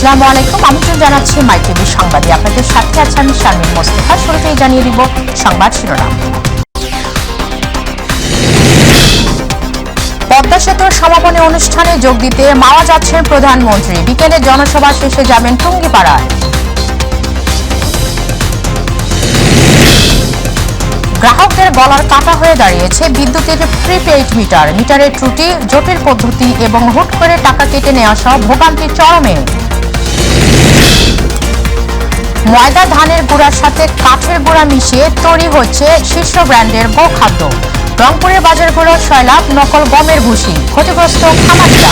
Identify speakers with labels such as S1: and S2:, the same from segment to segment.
S1: আসসালামু আলাইকুম, আমন্ত্রণ জানাচ্ছি মাই টিভি সংবাদে। আপনাদের সাথে আছে আমি শারমিন মোস্তফা। শুরুতেই জানিয়ে দিব সংবাদ শিরোনাম। পদ্মা সেতুর সমাপনী অনুষ্ঠানে যোগ দিতে মাওয়া যাচ্ছেন প্রধানমন্ত্রী। বিকেলে জনসভা শেষে যাবেন টুঙ্গিপাড়ায়। গ্রাহকদের গলার কাটা হয়ে দাঁড়িয়েছে বিদ্যুতের প্রিপেইড মিটার। মিটারের ত্রুটি, জটিল পদ্ধতি এবং হুট করে টাকা কেটে নেওয়া সহ ভোগান্তি চরমে। ময়দা ধানের গুঁড়ার সাথে কাঠের গুঁড়া মিশিয়ে তৈরি হচ্ছে শীর্ষ ব্র্যান্ডের গোখাদ্য। রংপুরের বাজারগুলো সয়লাভ নকল গমের ভুসি, ক্ষতিগ্রস্ত খামারিরা।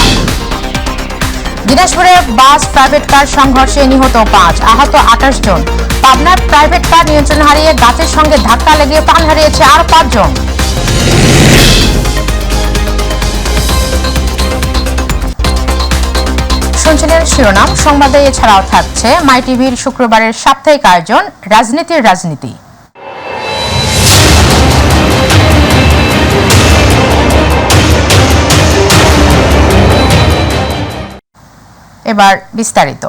S1: দিনাজপুরে বাস প্রাইভেট কার সংঘর্ষে নিহত 5, আহত 28 জন। পাবনার প্রাইভেট কার নিয়ন্ত্রণ হারিয়ে গাছের সঙ্গে ধাক্কা লেগে প্রাণ হারিয়েছে আরো 5 জন। শুনছিলেন শিরোনাম। সংবাদে এছাড়াও থাকছে মাই টিভির শুক্রবারের সাপ্তাহিক আয়োজন রাজনীতির রাজনীতি। এবার বিস্তারিত।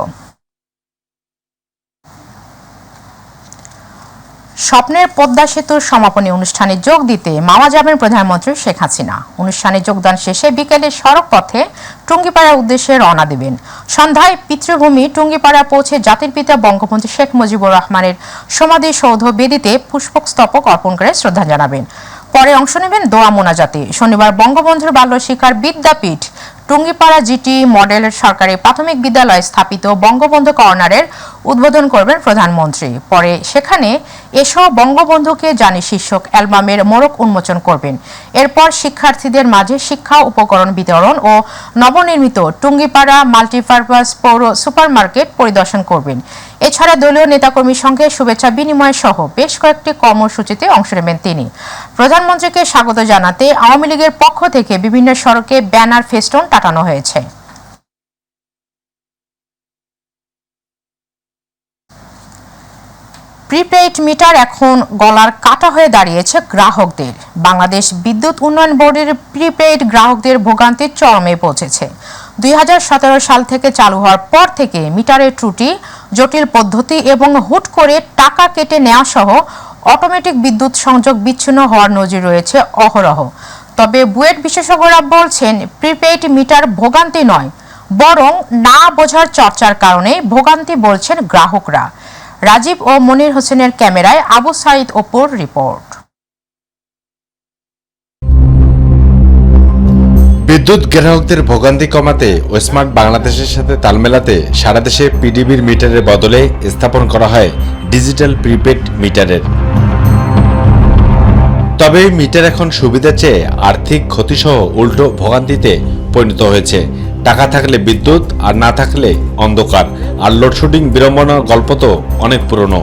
S1: স্বপ্নের পদ্মা সেতুর সমাপনী অনুষ্ঠানে যোগ দিতে মাওয়া যাবেন প্রধানমন্ত্রী শেখ হাসিনা। অনুষ্ঠানে যোগদান শেষে বিকেলে সড়ক পথে টুঙ্গিপাড়ার উদ্দেশ্যে রওনা দেবেন। সন্ধ্যায় পিতৃভূমি টুঙ্গিপাড়া পৌঁছে জাতির পিতা বঙ্গবন্ধু শেখ মুজিবুর রহমানের সমাধিসৌধ বেদিতে পুষ্পস্তবক অর্পণ করে শ্রদ্ধা জানাবেন। পরে অংশ নেবেন দোয়া মোনাজাতে। শনিবার বঙ্গবন্ধুর বাল্য শিক্ষার বিদ্যাপীঠ টুঙ্গিপাড়া জিটি মডেল সরকারি প্রাথমিক বিদ্যালয়ে স্থাপিত বঙ্গবন্ধু কর্নারের উদ্বোধন করবেন প্রধানমন্ত্রী। পরে সেখানে এসব বঙ্গবন্ধুকে জানি শীর্ষক অ্যালবামের মোড়ক উন্মোচন করবেন। এরপর শিক্ষার্থীদের মাঝে শিক্ষা উপকরণ বিতরণ ও নবনির্মিত টুঙ্গিপাড়া মাল্টিপারপাস পৌর সুপারমার্কেট পরিদর্শন করবেন। এছাড়া দলীয় নেতাকর্মীর সঙ্গে শুভেচ্ছা বিনিময় সহ বেশ কয়েকটি কর্মসূচিতে অংশ নেবেন তিনি। প্রধানমন্ত্রীকে স্বাগত জানাতে আওয়ামী লীগের পক্ষ থেকে বিভিন্ন সড়কে ব্যানার ফেস্টুন টাটানো হয়েছে। প্রিপেইড মিটার এখন গলার কাটা হয়ে দাঁড়িয়েছে গ্রাহকদের। বাংলাদেশ বিদ্যুৎ উন্নয়ন বোর্ডের প্রিপেইড গ্রাহকদের ভোগান্তির চরমে পৌঁছেছে। 2017 সাল থেকে চালু হওয়ার পর থেকে মিটারের ত্রুটি, জটিল পদ্ধতি এবং হুট করে টাকা কেটে নেওয়া সহ অটোমেটিক বিদ্যুৎ সংযোগ বিচ্ছিন্ন হওয়ার নজির রয়েছে অহরহ। তবে বুয়েট বিশেষজ্ঞরা বলছেন, প্রিপেইড মিটার ভোগান্তি নয়, বরং না বোঝার চর্চার কারণে ভোগান্তি বলছেন গ্রাহকরা। রাজীব ও মনির হোসেনের ক্যামেরায় আবু সাইদ অপুর রিপোর্ট।
S2: বিদ্যুৎ গ্রাহকদের ভোগান্তি কমাতে ও স্মার্ট বাংলাদেশের সাথে তাল মেলাতে সারা দেশে পিডিবির মিটারের বদলে স্থাপন করা হয় ডিজিটাল প্রিপেড মিটারের। তবে মিটার এখন সুবিধার চেয়ে আর্থিক ক্ষতিসহ উল্টো ভোগান্তিতে পরিণত হয়েছে। টাকা থাকলে বিদ্যুৎ আর না থাকলে অন্ধকার। আর লোডশেডিং বিড়ম্বনার গল্প তো অনেক পুরনো।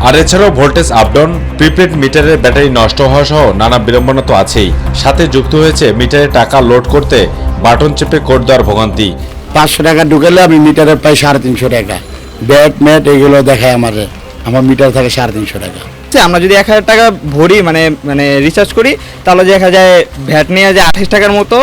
S2: আর এছাড়াও ভোল্টেজ আপডাউন, প্রিপেড মিটারের ব্যাটারি নষ্ট হওয়া সহ নানা বিড়ম্বনা তো আছেই। সাথে যুক্ত হয়েছে মিটারে টাকা লোড করতে বাটন চেপে কোড দেওয়ার ভোগান্তি।
S3: 500 টাকা ঢুকালে আমি মিটারে প্রায় 350 টাকা ব্যাট ম্যাট এগুলো দেখায় আমার মিটার থাকে 350 টাকা।
S4: আমরা যদি 1000 টাকা ভরি মানে রিচার্জ করি, তাহলে দেখা যায় ভ্যাট নিয়ে যায় 28 টাকার মতো,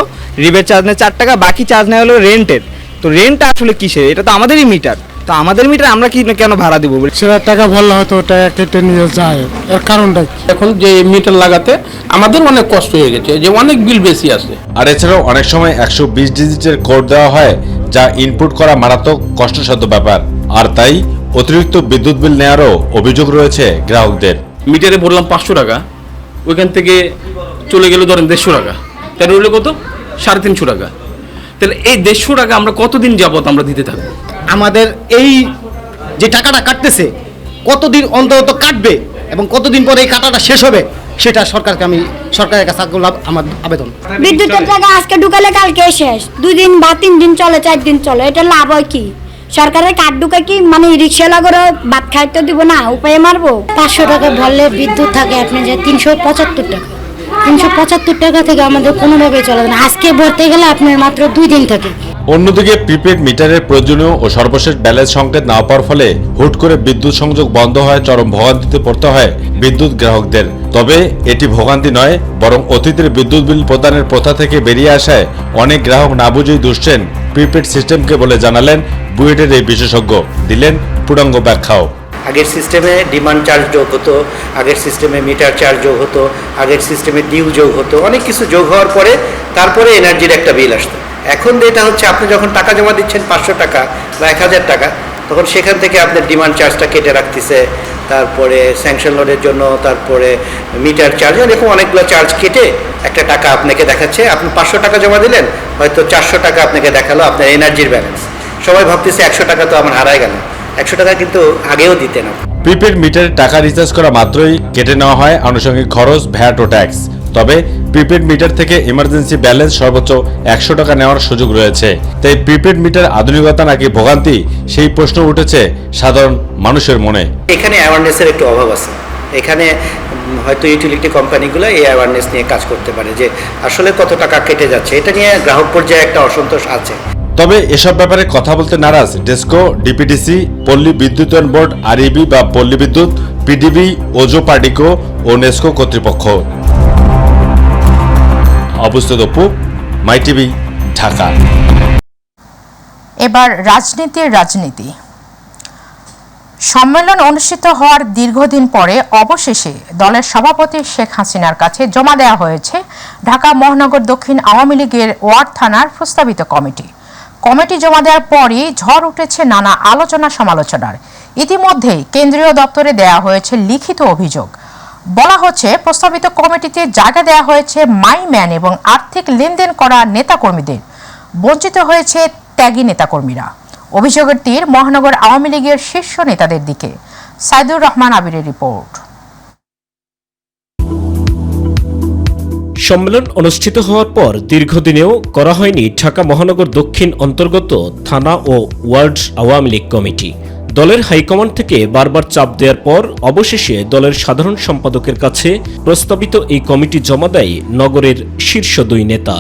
S4: রিবেট চার্জ নেয় 4 টাকা, বাকি চার্জ নেওয়া হলো রেন্টের। তো রেন্টটা আসলে কিসের? এটা তো আমাদেরই মিটার। তো আমাদের মিটার আমরা কি কেন ভাড়া দিব?
S3: সেটা টাকা ভরলে হয়তো টাকা কেটে নিয়ে যায়। এর কারণটা
S5: এখন যে মিটার লাগাতে আমাদের অনেক কষ্ট হয়ে গেছে, যে অনেক বিল বেশি আসে।
S2: আর এছাড়াও অনেক সময় 120 ডিজিটের কোড দেওয়া হয়, যা ইনপুট করা মারাত্মক কষ্টসাধ্য ব্যাপার। আর তাই অতিরিক্ত বিদ্যুৎ বিল নেওয়ারও অভিযোগ রয়েছে গ্রাহকদের।
S5: মিটারে ভরলাম 500 টাকা, ওইখান থেকে চলে গেল ধরেন 150 টাকা, তার রইল কত? 350 টাকা। তাহলে এই 150 টাকা আমরা কতদিন যাবত আমরা দিতে থাকবো?
S6: আমাদের এই যে টাকাটা কাটতেছে কতদিন অন্তত কাটবে এবং কতদিন পরে এই কাটাটা শেষ হবে, সেটা সরকারের কাছে আমার আবেদন।
S7: বিদ্যুতের টাকা আজকে ঢুকালে কালকে শেষ, 2 দিন বা 3 দিন চলে, 4 দিন চলে, এটা লাভ হয় কি? সরকারের কার্ড ঢুকে কি রিক্সাওয়ালা করে ভাত খাইতে দিব না, উপায়ে মারবো?
S8: 500 টাকা ভরলে বিদ্যুৎ থাকে আপনি যে 375 টাকা,
S7: 375 টাকা থেকে আমাদের কোনোভাবে চলে না। আজকে ভরতে গেলে আপনার মাত্র 2 দিন থাকে।
S2: অন্যদিকে প্রিপেড মিটারের প্রয়োজনীয় ও সর্বশেষ ব্যালেন্স সংকেত না পাওয়ার ফলে হুট করে বিদ্যুৎ সংযোগ বন্ধ হয় চরম ভোগান্তিতে পড়তে হয় বিদ্যুৎ গ্রাহকদের। তবে এটি ভোগান্তি নয়, বরং অতীতের বিদ্যুৎ বিল প্রদানের প্রথা থেকে বেরিয়ে আসায় অনেক গ্রাহক না বুঝেই দুষছেন প্রিপেড সিস্টেমকে বলে জানালেন বুয়েটের এই বিশেষজ্ঞ। দিলেন পূর্ণাঙ্গ ব্যাখ্যাও।
S8: আগের সিস্টেমে ডিমান্ড চার্জ যোগ হতো, আগের সিস্টেমে মিটার চার্জ যোগ হতো, আগের সিস্টেমে ডিউ যোগ হতো, অনেক কিছু যোগ হওয়ার পরে তারপরে এনার্জির একটা বিল আসতো। এখন যেটা হচ্ছে, আপনি যখন টাকা জমা দিচ্ছেন 500 টাকা বা 1000 টাকা, তখন সেখান থেকে আপনার ডিমান্ড চার্জটা কেটে রাখতেছে, তারপরে স্যাংশন লোডের জন্য, তারপরে মিটার চার্জ, এরকম অনেকগুলো চার্জ কেটে একটা টাকা আপনাকে দেখাচ্ছে। আপনি 500 টাকা জমা দিলেন, হয়তো 400 টাকা আপনাকে দেখালো আপনার এনার্জির ব্যালেন্স। সবাই ভাবতেছে 100 টাকা তো আমার হারায় গেল। 100 টাকা কিন্তু আগেও দিতে না।
S2: প্রিপেড মিটারে টাকা রিচার্জ করা মাত্রই কেটে নেওয়া হয় আনুষঙ্গিক খরচ, ভ্যাট ও ট্যাক্স। তবে প্রিপেড মিটার থেকে ইমার্জেন্সি ব্যালেন্স সর্বোচ্চ 100 টাকা নেওয়ার সুযোগ রয়েছে। তাই প্রিপেড মিটার আধুনিকতা নাকি ভোগান্তি, সেই প্রশ্ন উঠেছে সাধারণ মানুষের মনে।
S8: এখানে অ্যাওয়ারনেসের একটু অভাব আছে। এখানে হয়তো ইউটিলিটি কোম্পানিগুলো এই অ্যাওয়ারনেস নিয়ে কাজ করতে পারে যে আসলে কত টাকা কেটে যাচ্ছে। এটা নিয়ে গ্রাহক পর্যায়ে একটা অসন্তোষ আছে।
S2: তবে এসব ব্যাপারে কথা বলতে নারাজ ডেসকো, ডিপিডিসি, পল্লী বিদ্যুতায়ন বোর্ড, আরইবি বা পল্লী বিদ্যুৎ, পিডিবি, ওজো পার্টিকো ও নেসকো কর্তৃপক্ষ। অবস্থিত অপু, মাই টিভি, ঢাকা।
S1: এবার রাজনীতির রাজনীতি। সম্মেলন অনুষ্ঠিত হওয়ার দীর্ঘদিন পরে অবশেষে দলের সভাপতি শেখ হাসিনার কাছে জমা দেওয়া হয়েছে ঢাকা মহানগর দক্ষিণ আওয়ামী লীগের ওয়ার্ড থানার প্রস্তাবিত কমিটি জমা দেওয়ার পরই ঝড় উঠেছে নানা আলোচনা সমালোচনার। ইতিমধ্যেই কেন্দ্রীয় দপ্তরে দেওয়া হয়েছে লিখিত অভিযোগ। বলা হচ্ছে প্রস্তাবিত কমিটিতে জায়গা দেওয়া হয়েছে মাইম্যান এবং আর্থিক লেনদেন করা নেতাকর্মীদের, বঞ্চিত হয়েছে ত্যাগী নেতাকর্মীরা। অভিযোগের তীর মহানগর আওয়ামী লীগের শীর্ষ নেতাদের দিকে। সাইদুর রহমান আবিরের রিপোর্ট।
S9: সম্মেলন অনুষ্ঠিত হওয়ার পর দীর্ঘদিনেও করা হয়নি ঢাকা মহানগর দক্ষিণ অন্তর্গত থানা ও ওয়ার্ড আওয়ামী লীগ কমিটি। দলের হাইকমান্ড থেকে বারবার চাপ দেওয়ার পর অবশেষে দলের সাধারণ সম্পাদকের কাছে প্রস্তাবিত এই কমিটি জমা দেয় নগরের শীর্ষ 2 নেতা।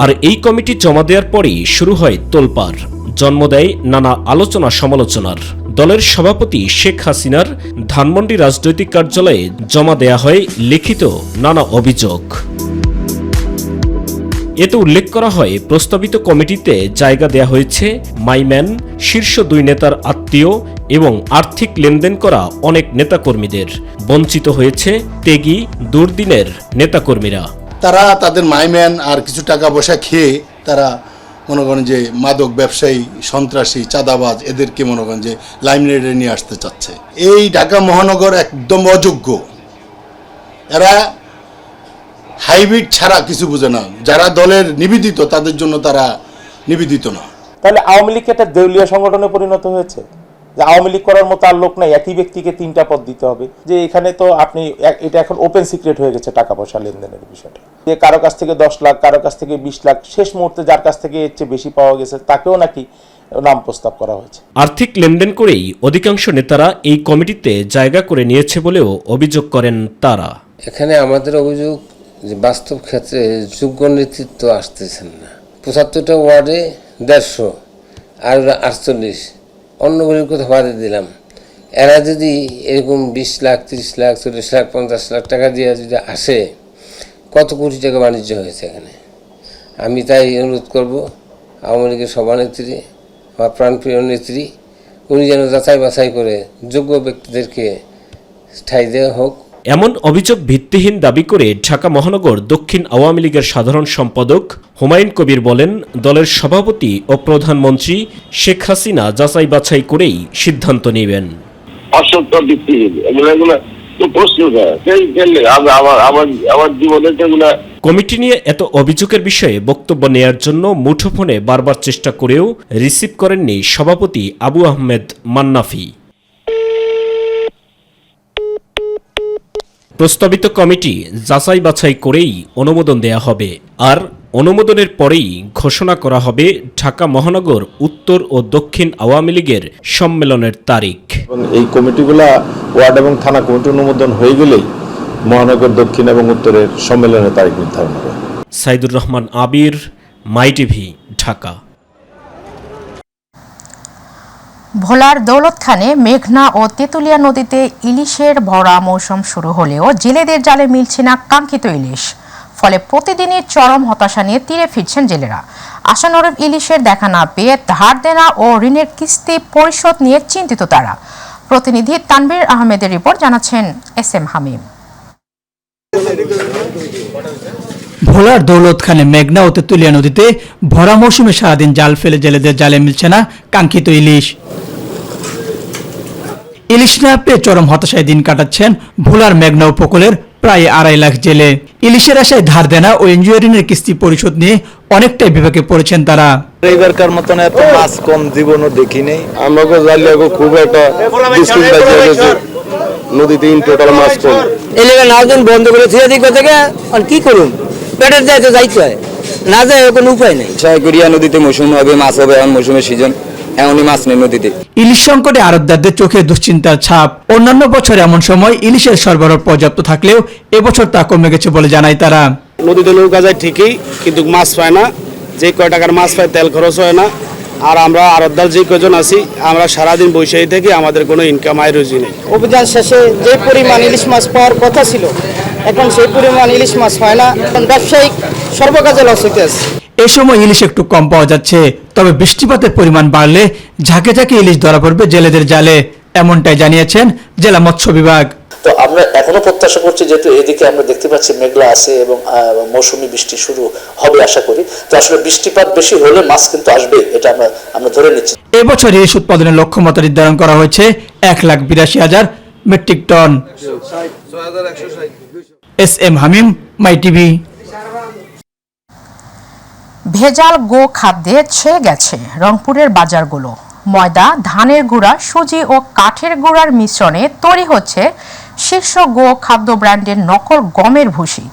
S9: আর এই কমিটি জমা দেওয়ার পরেই শুরু হয় তোলপাড়, জন্ম দেয় নানা আলোচনা সমালোচনার। দলের সভাপতি শেখ হাসিনার ধানমন্ডি রাজনৈতিক কার্যালয়ে জমা দেয়া হয় লিখিত নানা অভিযোগ। এতে উল্লেখ করা হয় প্রস্তাবিত কমিটিতে জায়গা দেয়া হয়েছে মাইম্যান, শীর্ষ 2 নেতার আত্মীয় এবং আর্থিক লেনদেন করা অনেক নেতাকর্মীদের, বঞ্চিত হয়েছে ত্যাগী দুর্দিনের নেতাকর্মীরা।
S3: তারা তাদের মাইম্যান আর কিছু টাকা পয়সা খেয়ে তারা মনে করেন যে মাদক ব্যবসায়ী, সন্ত্রাসী, চাঁদাবাজ এদেরকে মনে করেন যে লাইমলাইটে নিয়ে আসতে চাচ্ছে। এই ঢাকা মহানগর একদম অযোগ্য। এরা হাইব্রিড ছাড়া কিছু বুঝে না। যারা দলের নিবেদিত তাদের জন্য তারা নিবেদিত না।
S10: তাহলে আওয়ামী লীগ একটা দেউলিয়া সংগঠনে পরিণত হয়েছে, যে আওয়ামী লীগ করার মতো আর লোক নাই, একই ব্যক্তিকে 3টা পদ দিতে হবে। যে এখানে তো আপনি এটা এখন ওপেন সিক্রেট হয়ে গেছে টাকা পয়সা লেনদেনের বিষয়টা, যে কারো কাছ থেকে 10 লাখ, কারো কাছ থেকে 20 লাখ, শেষ মুহূর্তে যার কাছ থেকে এর চেয়ে বেশি পাওয়া গেছে তাকেও নাকি নাম প্রস্তাব করা হয়েছে।
S9: আর্থিক লেনদেন করেই অধিকাংশ নেতারা এই কমিটিতে জায়গা করে নিয়েছে বলেও অভিযোগ করেন তারা।
S11: এখানে আমাদের অভিযোগ যে বাস্তব ক্ষেত্রে যোগ্য নেতৃত্ব আসতেছেন না। 75টা ওয়ার্ডে 150 আর 48, অন্যগুলির কথা বাদে দিলাম। এরা যদি এরকম 20 লাখ, 30 লাখ, 40 লাখ, 50 লাখ টাকা দিয়ে যদি আসে, কত কোটি টাকা বাণিজ্য হয়েছে এখানে। আমি তাই অনুরোধ করব আওয়ামী লীগের সভানেত্রী বা প্রাণপ্রিয় নেত্রী, উনি যেন যাচাই বাছাই করে যোগ্য ব্যক্তিদেরকে ঠাঁই দেওয়া হোক।
S9: এমন অভিযোগ ভিত্তিহীন দাবি করে ঢাকা মহানগর দক্ষিণ আওয়ামী লীগের সাধারণ সম্পাদক হুমায়ুন কবির বলেন, দলের সভাপতি ও প্রধানমন্ত্রী শেখ হাসিনা যাচাই বাছাই করেই সিদ্ধান্ত নেবেন।
S12: অসত্য ভিত্তিহীন এগুলো প্রশ্ন আমার জীবনের যেগুলো।
S9: কমিটি নিয়ে এত অভিযোগের বিষয়ে বক্তব্য নেয়ার জন্য মুঠোফোনে বারবার চেষ্টা করেও রিসিভ করেননি সভাপতি আবু আহমেদ মান্নাফি। প্রস্তাবিত কমিটি যাচাই বাছাই করেই অনুমোদন দেয়া হবে, আর অনুমোদনের পরেই ঘোষণা করা হবে ঢাকা মহানগর উত্তর ও দক্ষিণ আওয়ামী লীগের সম্মেলনের তারিখ।
S13: এই কমিটিগুলা ওয়ার্ড এবং থানা কমিটি অনুমোদন হয়ে গেলেই
S2: মহানগর দক্ষিণ এবং উত্তরের সম্মেলনের তারিখ নির্ধারণ হবে।
S9: সাইদুর রহমান আবির, মাই টিভি, ঢাকা।
S1: ভোলার দৌলতখানে মেঘনা ও তেঁতুলিয়া নদীতে ইলিশের ভরা মৌসুম শুরু হলেও জেলেদের জালে মিলছে না কাঙ্ক্ষিত ইলিশ। ফলে প্রতিদিনই চরম হতাশা নিয়ে তীরে ফিরছেন জেলেরা। আশানুরূপ ইলিশের দেখা না পেয়ে ধার দেনা ও ঋণের কিস্তি পরিশোধ নিয়ে চিন্তিত তারা। প্রতিনিধি তানভীর আহমেদের রিপোর্ট, জানাচ্ছেন SM হামিম।
S13: ভোলার দৌলতখানে মেঘনা ও তেঁতুলিয়া নদীতে ভরা মৌসুমে সারাদিন জাল ফেলে জেলেদের জালে মিলছে না কাঙ্ক্ষিত ইলিশ। ইলিশ না পেয়ে চরম হতাশায় দিন কাটাচ্ছেন ভোলার মেঘনা উপকূলের প্রায় 2.5 লাখ জেলে। ইলিশের আশায় ধার দেনা ও এনজিও ঋণের কিস্তি পরিশোধ নিয়ে অনেকটাই বিপাকে পড়েছেন তারা।
S14: এইবারকার মতন এত মাছ কম জীবনও দেখি নেই। আমাকে জালিয়াগো খুব একটা নদীতে ইন টোটাল মাছ কম।
S15: এই লেগে নাও দিন বন্ধ করে ছেড়ে দিক থেকে আর কি করুন, পেটের যাইতে যাইতে হয়, না যায় কোনো উপায় নেই।
S14: সাইকুড়িয়া নদীতে মৌসুম হবে, মাছ হবে, এখন মৌসুমের সিজন, এমনই মাছ নেই নদীতে।
S13: ইলিশ সংকটে আড়তদারদের চোখে দুশ্চিন্তার ছাপ। অন্যান্য বছর এমন সময় ইলিশের সরবরাহ পর্যাপ্ত থাকলেও এবছর তা কমে গেছে বলে জানায় তারা।
S16: নদীতে নৌকা যায় ঠিকই, কিন্তু মাছ পায় না। যে কয় টাকার মাছ পায় তেল খরচ হয় না। আর আমরা আড়তদার যে কজন আছি, আমরা সারাদিন বৈশাখী থেকে আমাদের কোনো ইনকাম আয় রুজি নেই।
S15: অভিযান শেষে যে পরিমাণ ইলিশ মাছ পাওয়ার কথা ছিল, এখন সেই পরিমাণ ইলিশ মাছ হয় না। ব্যবসায়িক সর্বকাজে লস হইতেছে।
S13: এই সময় ইলিশ একটু কম পাওয়া যাচ্ছে, তবে বৃষ্টিপাতের পরিমাণ বাড়লে ঝাঁকে ঝাঁকে ইলিশ ধরা পড়বে জেলেদের জালে, এমনটাই জানিয়েছেন জেলা মৎস্য বিভাগ।
S17: তো আমরা এখনো প্রত্যাশা করছি, যেহেতু এদিকে আমরা দেখতে পাচ্ছি মেঘলা আছে এবং মৌসুমী বৃষ্টি শুরু হবে আশা করি, তো আসলে বৃষ্টিপাত বেশি হলে মাছ কিন্তু আসবে, এটা আমরা ধরে নিচ্ছি।
S13: এবছর ইলিশ উৎপাদনের লক্ষ্যমাত্রা নির্ধারণ করা হয়েছে 1,82,000 মেট্রিক টন। SM হামিম, মাই টিভি।
S1: ভেজাল গো খাদ্যে ছেয়ে গেছে রংপুরের বাজারগুলো। ময়দা, ধানের গুঁড়া, সুজি ও কাঠের গুঁড়ার মিশ্রণে তৈরি হচ্ছে শীর্ষ গো খাদ্য ব্র্যান্ডের নকল গমের ভুসি।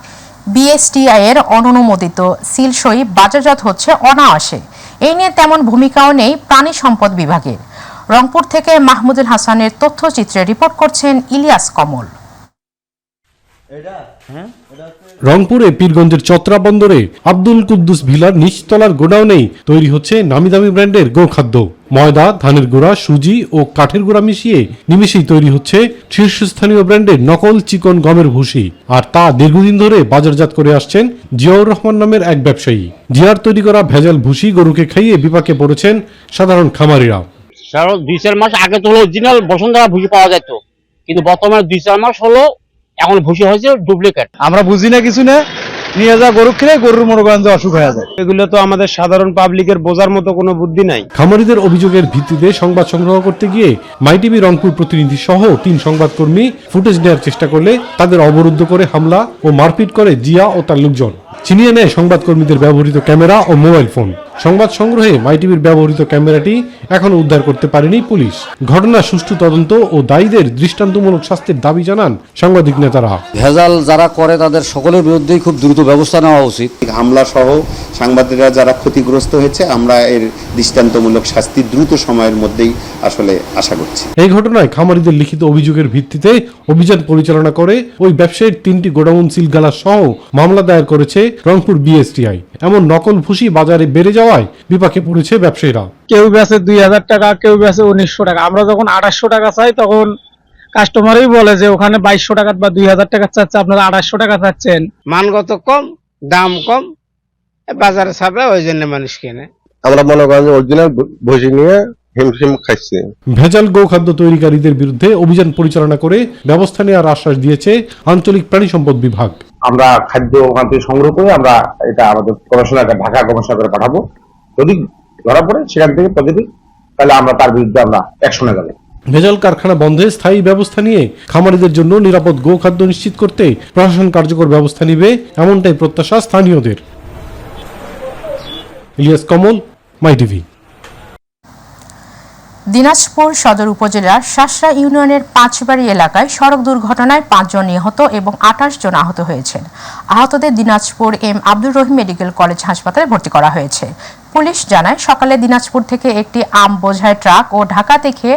S1: BSTI এর অননুমোদিত সিলসই বাজারজাত হচ্ছে অনায়াসে। এই নিয়ে তেমন ভূমিকাও নেই প্রাণী সম্পদ বিভাগের। রংপুর থেকে মাহমুদুল হাসানের তথ্যচিত্রে রিপোর্ট করছেন ইলিয়াস কমল।
S18: রংপুরে পীরগঞ্জের চত্রা বন্দরে আব্দুল কুদ্দুস ভিলার নিচতলার গোডাউনেই তৈরি হচ্ছে নামি দামি ব্র্যান্ডের গোখাদ্য। ময়দা, ধানের গুঁড়া, সুজি ও কাঠের গুঁড়া মিশিয়ে নিমেষেই তৈরি হচ্ছে শীর্ষস্থানীয় ব্র্যান্ডের নকল চিকন গমের ভুসি। আর তা দীর্ঘদিন ধরে বাজারজাত করে আসছেন জিয়াউর রহমান নামের এক ব্যবসায়ী। জিয়ার তৈরি করা ভেজাল ভুসি গরুকে খাইয়ে বিপাকে পড়েছেন সাধারণ খামারিরা।
S19: 2-4 মাস আগে তো হলো অরিজিনাল বসুন্ধরা ভুসি পাওয়া যেত, কিন্তু বর্তমানে 2-4 মাস হলো এখন ভুসি হয়েছে ডুপ্লিকেট।
S20: আমরা বুঝি না কিছু না, নিয়ে যা গরু খেলে গরুর মনে করেন যে অসুখ হয়ে যায়। এগুলো তো আমাদের সাধারণ পাবলিকের বোঝার মতো কোনো বুদ্ধি নাই।
S18: খামারিদের অভিযোগের ভিত্তিতে সংবাদ সংগ্রহ করতে গিয়ে মাই টিভি রংপুর প্রতিনিধি সহ 3 সংবাদকর্মী ফুটেজ নেওয়ার চেষ্টা করলে তাদের অবরুদ্ধ করে হামলা ও মারপিট করে জিয়া ও তার লোকজন। ছিনিয়ে নেয় সংবাদকর্মীদের ব্যবহৃত ক্যামেরা ও মোবাইল ফোন। সংবাদ সংগ্রহে মাই টিভির ব্যবহৃত ক্যামেরাটি এখনো উদ্ধার করতে পারেনি পুলিশ। ঘটনার সুষ্ঠু তদন্ত ও দায়ীদের দৃষ্টান্তমূলক শাস্তির দাবি জানান সাংবাদিক নেতারা।
S21: ভেজাল যারা করে তাদের সকলের বিরুদ্ধেই খুব দ্রুত ব্যবস্থা নেওয়া উচিত।
S22: হামলা সহ সাংবাদিকরা যারা ক্ষতিগ্রস্ত হয়েছে, আমরা এর দৃষ্টান্তমূলক শাস্তি দ্রুত সময়ের মধ্যেই আসলে আশা করছি।
S18: এই ঘটনায় খামারিদের লিখিত অভিযোগের ভিত্তিতে অভিযান পরিচালনা করে ওই ব্যবসায়ীর 3টি গোডাউন সিলগালা সহ মামলা দায়ের করেছে রংপুর BSTI। এমন নকল ভুসি বাজারে বেড়ে যাওয়ায় বিপাকে পড়েছে ব্যবসায়ীরা।
S20: কেউ বেচে 2,000 টাকা, কেউ বেচে 1,900 টাকা। আমরা যখন 2,800 টাকা চাই, তখন কাস্টমারই বলে যে ওখানে 2,200 টাকা বা 2,000 টাকা চাচ্ছে, আপনারা 2,800 টাকা চাচ্ছেন।
S23: মানগত কম, দাম কম, বাজারে ছাপে, ওই জন্য মানুষ কেনে।
S22: আমরা মনে করেন যে অরিজিনাল ভুসি নিয়ে হিমশিম খাইছে।
S18: ভেজাল গোখাদ্য তৈরিকারীদের বিরুদ্ধে অভিযান পরিচালনা করে ব্যবস্থা নেওয়ার আশ্বাস দিয়েছে আঞ্চলিক প্রাণী সম্পদ বিভাগ।
S22: আমরা খাদ্য ওখান থেকে সংগ্রহ করে আমরা এটা আমাদের গবেষণাকে ঢাকা গবেষণা করে পাঠাবো। যদি ধরা পড়ে সেখান থেকে পজিটিভ, তাহলে আমরা তার বিরুদ্ধে আমরা অ্যাকশনে যাব।
S18: ভেজাল কারখানা বন্ধে স্থায়ী ব্যবস্থা নিয়ে খামারিদের জন্য নিরাপদ গোখাদ্য নিশ্চিত করতে প্রশাসন কার্যকর ব্যবস্থা নেবে, এমনটাই প্রত্যাশা স্থানীয়দের। ইলিয়াস কমল, মাই টিভি।
S1: দিনাজপুর সদর উপজেলার শাসরা ইউনিয়নের 5 বাড়ি এলাকায় সড়ক দুর্ঘটনায় 5 জন নিহত এবং 28 জন আহত হয়েছেন। আহতদের Dinajpur M Abdur Rahim medical college হাসপাতালে ভর্তি করা হয়েছে। পুলিশ জানায়, সকালে দিনাজপুর থেকে একটি আম বোঝাই ট্রাক ও ঢাকা থেকে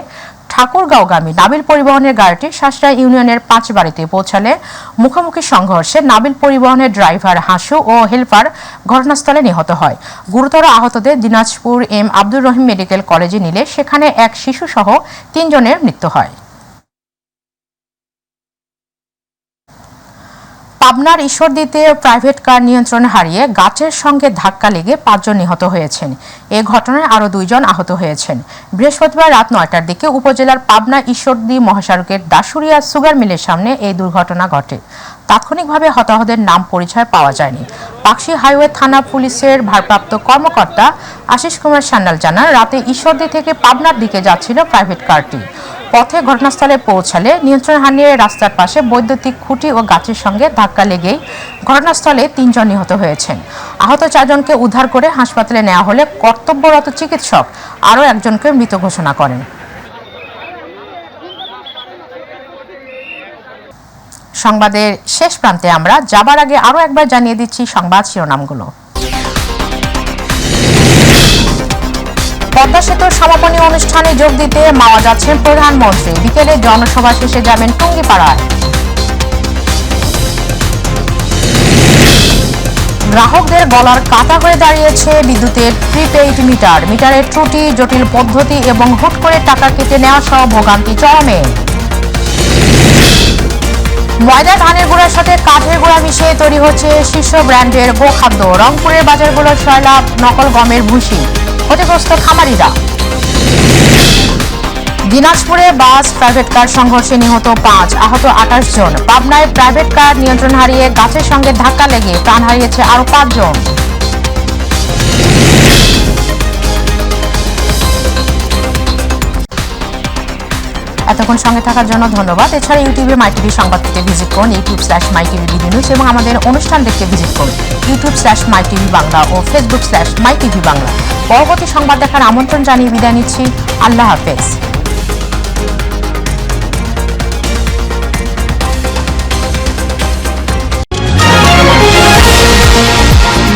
S1: ঠাকুরগাঁওগামী নাবিল পরিবহনের গাড়িটি শাসরা ইউনিয়নের 5 বাড়িতে পৌঁছালে মুখোমুখি সংঘর্ষে নাবিল পরিবহনের ড্রাইভার হাসু ও হেলপার ঘটনাস্থলে নিহত হয়। গুরুতর আহতদের দিনাজপুর এম আব্দুর রহিম মেডিকেল কলেজে নিলে সেখানে এক শিশু সহ 3 জনের মৃত্যু হয়। পাবনার ঈশ্বরদীতে প্রাইভেট কার নিয়ন্ত্রণ হারিয়ে গাছের সঙ্গে ধাক্কা লেগে 5 জন নিহত হয়েছেন। এ ঘটনায় আরও 2 জন আহত হয়েছেন। বৃহস্পতিবার রাত 9টার দিকে উপজেলার পাবনা ঈশ্বরদী মহাসড়কের দাসুরিয়া সুগার মিলের সামনে এই দুর্ঘটনা ঘটে। তাৎক্ষণিকভাবে হতাহতের নাম পরিচয় পাওয়া যায়নি। পাকশী হাইওয়ে থানা পুলিশের ভারপ্রাপ্ত কর্মকর্তা আশিস কুমার সান্যাল জানান, রাতে ঈশ্বরদী থেকে পাবনার দিকে যাচ্ছিল প্রাইভেট কারটি। পথে ঘটনাস্থলে পৌঁছালে নিয়ন্ত্রণ হারিয়ে রাস্তার পাশে বৈদ্যুতিক খুঁটি ও গাছের সঙ্গে ধাক্কা লেগেই ঘটনাস্থলে 3 জন নিহত হয়েছেন। আহত 4 জনকে উদ্ধার করে হাসপাতালে নেওয়া হলে কর্তব্যরত চিকিৎসক আরও 1 জনকে মৃত ঘোষণা করেন। সংবাদের শেষ প্রান্তে আমরা যাবার আগে আরও একবার জানিয়ে দিচ্ছি সংবাদ শিরোনামগুলো। পদ্মা সেতুর সমাপনী অনুষ্ঠানে যোগ দিতে মাওয়া যাচ্ছেন প্রধানমন্ত্রী। বিকেলে জনসভা শেষে যাবেন টুঙ্গিপাড়ায়। গ্রাহকদের গলার কাটা হয়ে দাঁড়িয়েছে বিদ্যুতের প্রিপেইড মিটার। মিটারের ত্রুটি, জটিল পদ্ধতি এবং হুট করে টাকা কেটে নেওয়া সহ ভোগান্তি চরমে। ময়দা, ধানের গুঁড়ার সাথে কাঠের গুঁড়া মিশিয়ে তৈরি হচ্ছে শীর্ষ ব্র্যান্ডের গোখাদ্য। রংপুরের বাজারগুলো সয়লাভ নকল গমের ভুসি, ক্ষতিগ্রস্ত খামারিরা। দিনাজপুরে বাস প্রাইভেট কার সংঘর্ষে নিহত 5, আহত 28 জন। পাবনায় প্রাইভেট কার নিয়ন্ত্রণ হারিয়ে গাছের সঙ্গে ধাক্কা লেগে প্রাণ হারিয়েছে আরও 5 জন। এতক্ষণ সঙ্গে থাকার জন্য ধন্যবাদ। এছাড়া ইউটিউবে মাই টিভি সংবাদ পেতে ভিজিট করুন youtube/mytvbd নিউজ এবং আমাদের অনুষ্ঠান দেখতে ভিজিট করুন youtube/mytv বাংলা ও facebook/mytv বাংলা। পরবর্তী সংবাদ দেখার আমন্ত্রণ জানিয়ে বিদায় নিচ্ছি। আল্লাহ হাফেজ।